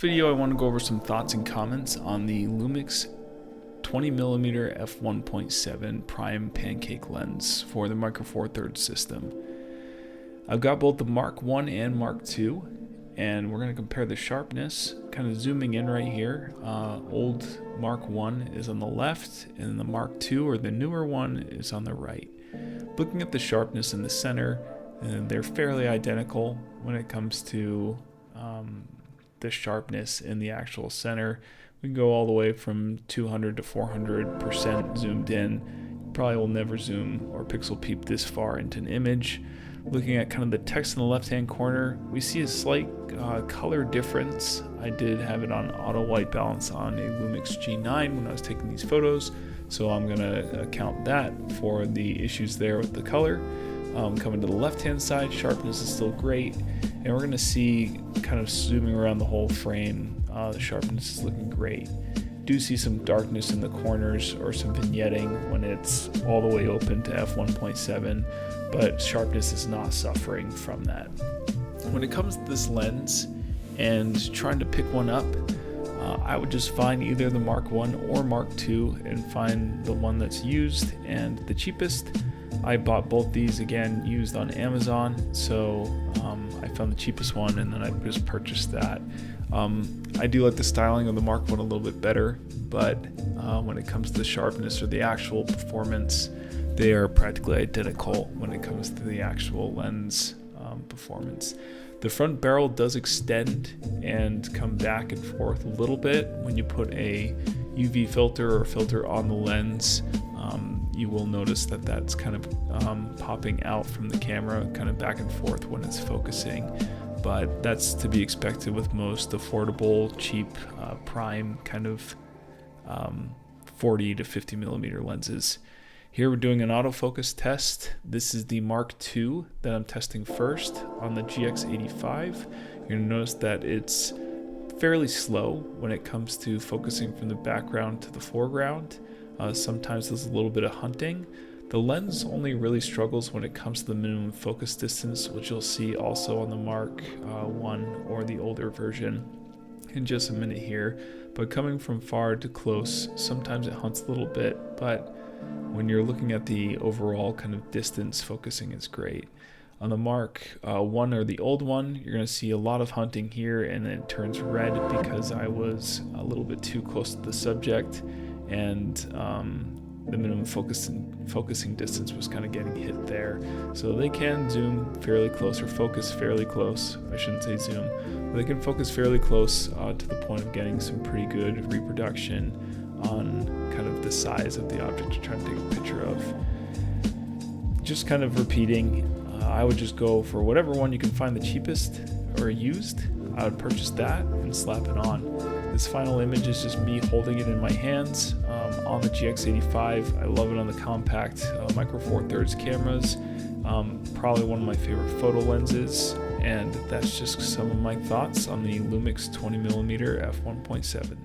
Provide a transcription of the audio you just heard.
Video, I want to go over some thoughts and comments on the Lumix 20mm f1.7 prime pancake lens for the Micro Four Thirds system. I've got both the Mark 1 and Mark 2, and we're going to compare the sharpness, kind of zooming in right here. Old Mark 1 is on the left, and the Mark 2, or the newer one, is on the right. Looking at the sharpness in the center, they're fairly identical when it comes to the sharpness in the actual center. We can go all the way from 200 to 400% zoomed in. Probably will never zoom or pixel peep this far into an image. Looking at kind of the text in the left hand corner, we see a slight color difference. I did have it on auto white balance on a Lumix G9 when I was taking these photos, so I'm going to account that for the issues there with the color. Coming to the left hand side, sharpness is still great, and we're going to see kind of zooming around the whole frame, the sharpness is looking great. Do see some darkness in the corners or some vignetting when it's all the way open to f1.7, but sharpness is not suffering from that. When it comes to this lens and trying to pick one up, I would just find either the Mark 1 or Mark 2 and find the one that's used and the cheapest. I bought both these again used on Amazon, so I found the cheapest one and then I just purchased that. I do like the styling of the Mark 1 a little bit better, but when it comes to the sharpness or the actual performance, they are practically identical when it comes to the actual lens performance. The front barrel does extend and come back and forth a little bit when you put a UV filter or filter on the lens. You will notice that that's kind of popping out from the camera, kind of back and forth when it's focusing, but that's to be expected with most affordable, cheap, prime kind of 40 to 50 millimeter lenses. Here we're doing an autofocus test. This is the Mark II that I'm testing first on the GX85. You're going to notice that it's fairly slow when it comes to focusing from the background to the foreground. Sometimes there's a little bit of hunting. The lens only really struggles when it comes to the minimum focus distance, which you'll see also on the Mark 1 or the older version in just a minute here. But coming from far to close, sometimes it hunts a little bit, but when you're looking at the overall kind of distance, focusing is great. On the Mark 1 or the old one, you're going to see a lot of hunting here, and it turns red because I was a little bit too close to the subject, and the minimum focusing distance was kind of getting hit there. So they can zoom fairly close or focus fairly close. I shouldn't say zoom, but they can focus fairly close to the point of getting some pretty good reproduction on kind of the size of the object you're trying to take a picture of. Just kind of repeating, I would just go for whatever one you can find the cheapest or used. I would purchase that and slap it on. This final image is just me holding it in my hands on the GX85. I love it on the compact Micro Four Thirds cameras. Probably one of my favorite photo lenses, and that's just some of my thoughts on the Lumix 20mm f1.7.